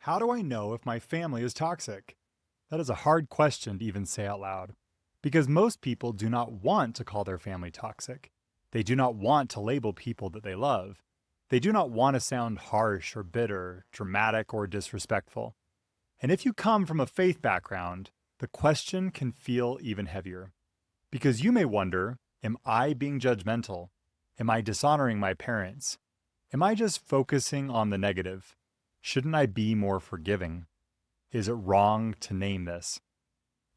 How do I know if my family is toxic? That is a hard question to even say out loud, because most people do not want to call their family toxic. They do not want to label people that they love. They do not want to sound harsh or bitter, dramatic or disrespectful. And if you come from a faith background, the question can feel even heavier. Because you may wonder, am I being judgmental? Am I dishonoring my parents? Am I just focusing on the negative? Shouldn't I be more forgiving? Is it wrong to name this?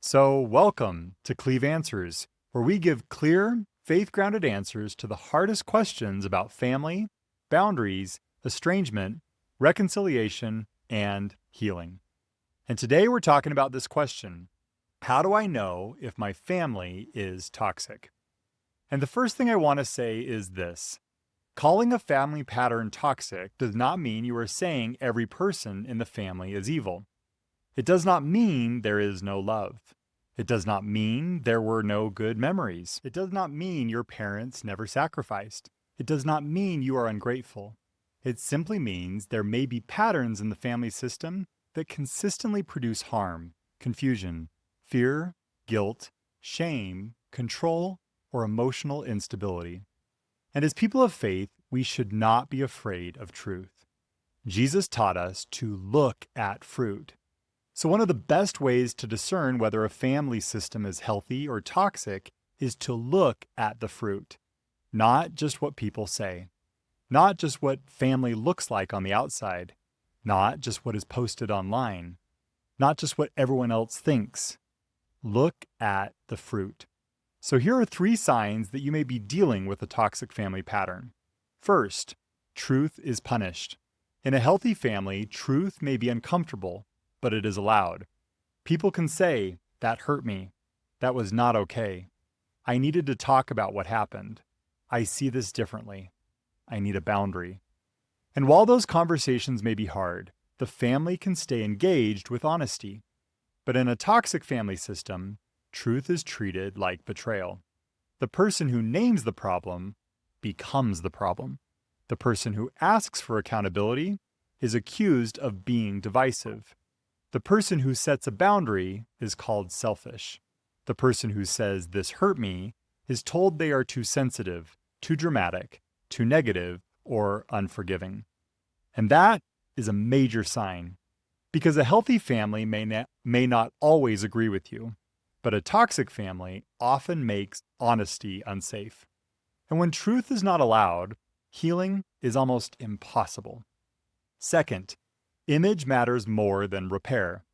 So, welcome to Cleave Answers, where we give clear, faith grounded answers to the hardest questions about family, boundaries, estrangement, reconciliation, and healing. And today we're talking about this question: how do I know if my family is toxic? And the first thing I want to say is this: calling a family pattern toxic does not mean you are saying every person in the family is evil. It does not mean there is no love. It does not mean there were no good memories. It does not mean your parents never sacrificed. It does not mean you are ungrateful. It simply means there may be patterns in the family system that consistently produce harm, confusion, fear, guilt, shame, control, or emotional instability. And as people of faith, we should not be afraid of truth. Jesus taught us to look at fruit. So one of the best ways to discern whether a family system is healthy or toxic is to look at the fruit, not just what people say, not just what family looks like on the outside, not just what is posted online, not just what everyone else thinks. Look at the fruit. So here are 3 signs that you may be dealing with a toxic family pattern. First, truth is punished. In a healthy family, truth may be uncomfortable, but it is allowed. People can say, "That hurt me. That was not okay. I needed to talk about what happened. I see this differently. I need a boundary." And while those conversations may be hard, the family can stay engaged with honesty. But in a toxic family system, truth is treated like betrayal. The person who names the problem becomes the problem. The person who asks for accountability is accused of being divisive. The person who sets a boundary is called selfish. The person who says, "This hurt me," is told they are too sensitive, too dramatic, too negative, or unforgiving. And that is a major sign, because a healthy family may not always agree with you, but a toxic family often makes honesty unsafe. And when truth is not allowed, healing is almost impossible. Second, image matters more than repair.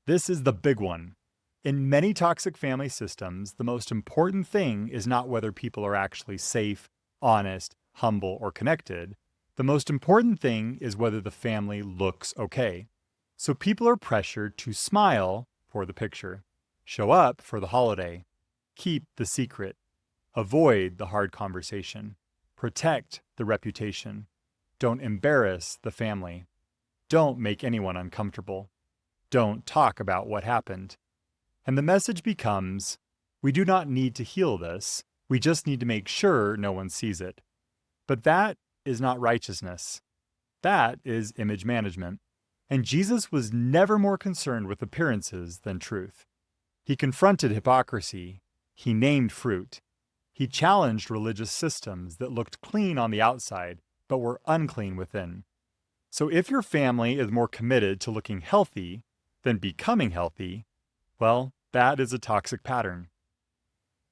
This is the big one. In many toxic family systems, the most important thing is not whether people are actually safe, honest, humble, or connected. The most important thing is whether the family looks okay. So people are pressured to smile for the picture, show up for the holiday, keep the secret, avoid the hard conversation, protect the reputation, don't embarrass the family, don't make anyone uncomfortable, don't talk about what happened. And the message becomes, we do not need to heal this, we just need to make sure no one sees it. But that is not righteousness. That is image management. And Jesus was never more concerned with appearances than truth. He confronted hypocrisy. He named fruit. He challenged religious systems that looked clean on the outside, but were unclean within. So if your family is more committed to looking healthy than becoming healthy, well, that is a toxic pattern.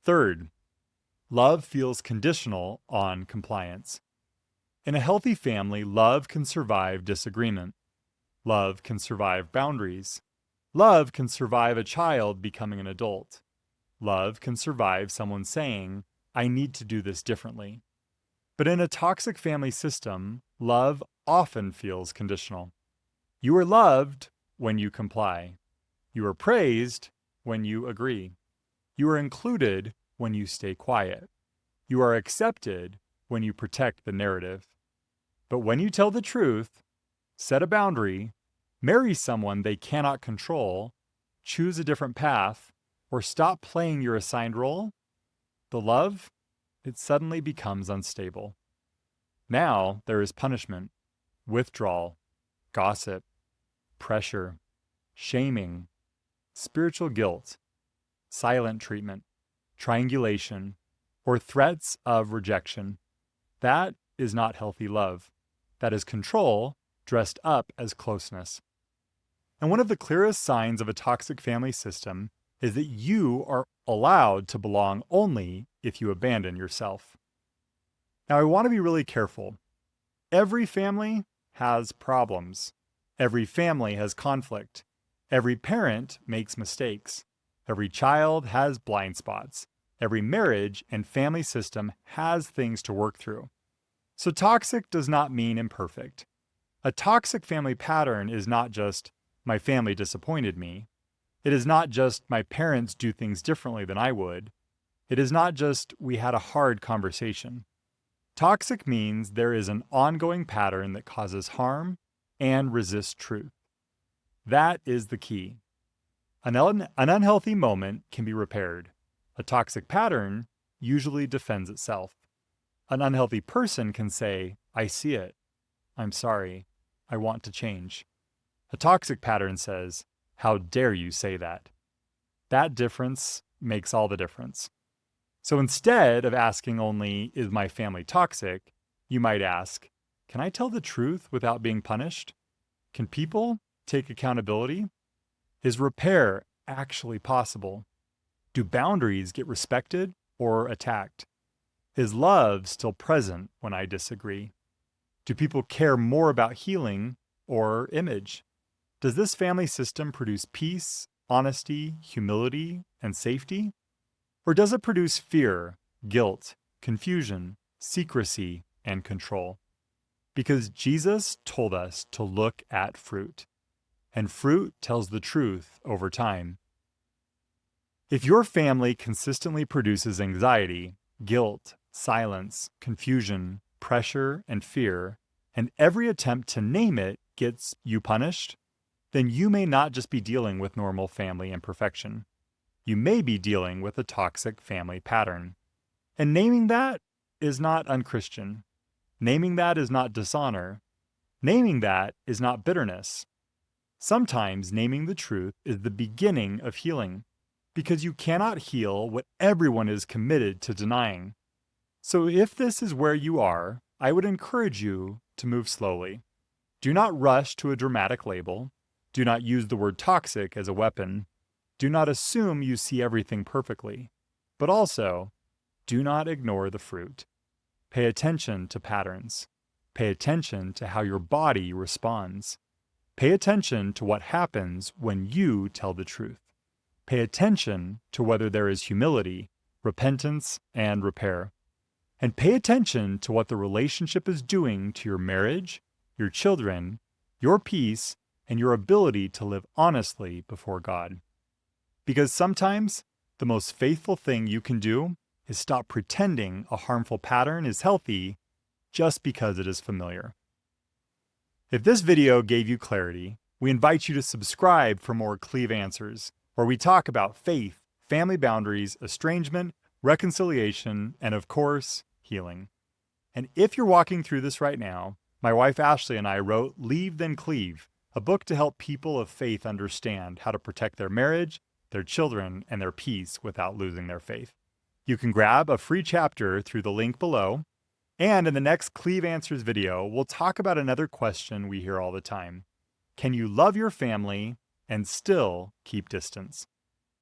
Third, love feels conditional on compliance. In a healthy family, love can survive disagreement. Love can survive boundaries. Love can survive a child becoming an adult. Love can survive someone saying, "I need to do this differently." But in a toxic family system, love often feels conditional. You are loved when you comply. You are praised when you agree. You are included when you stay quiet. You are accepted when you protect the narrative. But when you tell the truth, set a boundary, marry someone they cannot control, choose a different path, or stop playing your assigned role, the love, it suddenly becomes unstable. Now there is punishment, withdrawal, gossip, pressure, shaming, spiritual guilt, silent treatment, triangulation, or threats of rejection. That is not healthy love. That is control dressed up as closeness. And one of the clearest signs of a toxic family system is that you are allowed to belong only if you abandon yourself. Now, I want to be really careful. Every family has problems. Every family has conflict. Every parent makes mistakes. Every child has blind spots. Every marriage and family system has things to work through. So toxic does not mean imperfect. A toxic family pattern is not just, my family disappointed me. It is not just, my parents do things differently than I would. It is not just, we had a hard conversation. Toxic means there is an ongoing pattern that causes harm and resists truth. That is the key. An unhealthy moment can be repaired. A toxic pattern usually defends itself. An unhealthy person can say, I see it. I'm sorry. I want to change. A toxic pattern says, how dare you say that? That difference makes all the difference. So instead of asking only, is my family toxic? You might ask, can I tell the truth without being punished? Can people take accountability? Is repair actually possible? Do boundaries get respected or attacked? Is love still present when I disagree? Do people care more about healing or image? Does this family system produce peace, honesty, humility, and safety? Or does it produce fear, guilt, confusion, secrecy, and control? Because Jesus told us to look at fruit, and fruit tells the truth over time. If your family consistently produces anxiety, guilt, silence, confusion, pressure, and fear, and every attempt to name it gets you punished, then you may not just be dealing with normal family imperfection. You may be dealing with a toxic family pattern. And naming that is not unchristian. Naming that is not dishonor. Naming that is not bitterness. Sometimes naming the truth is the beginning of healing, because you cannot heal what everyone is committed to denying. So if this is where you are, I would encourage you to move slowly. Do not rush to a dramatic label. Do not use the word toxic as a weapon. Do not assume you see everything perfectly. But also, do not ignore the fruit. Pay attention to patterns. Pay attention to how your body responds. Pay attention to what happens when you tell the truth. Pay attention to whether there is humility, repentance, and repair. And pay attention to what the relationship is doing to your marriage, your children, your peace, and your ability to live honestly before God. Because sometimes the most faithful thing you can do is stop pretending a harmful pattern is healthy just because it is familiar. If this video gave you clarity, we invite you to subscribe for more Cleave Answers, where we talk about faith, family boundaries, estrangement, reconciliation, and of course, healing. And if you're walking through this right now, my wife Ashley and I wrote Leave Then Cleave, a book to help people of faith understand how to protect their marriage, their children, and their peace without losing their faith. You can grab a free chapter through the link below. And in the next Cleave Answers video, we'll talk about another question we hear all the time. Can you love your family and still keep distance?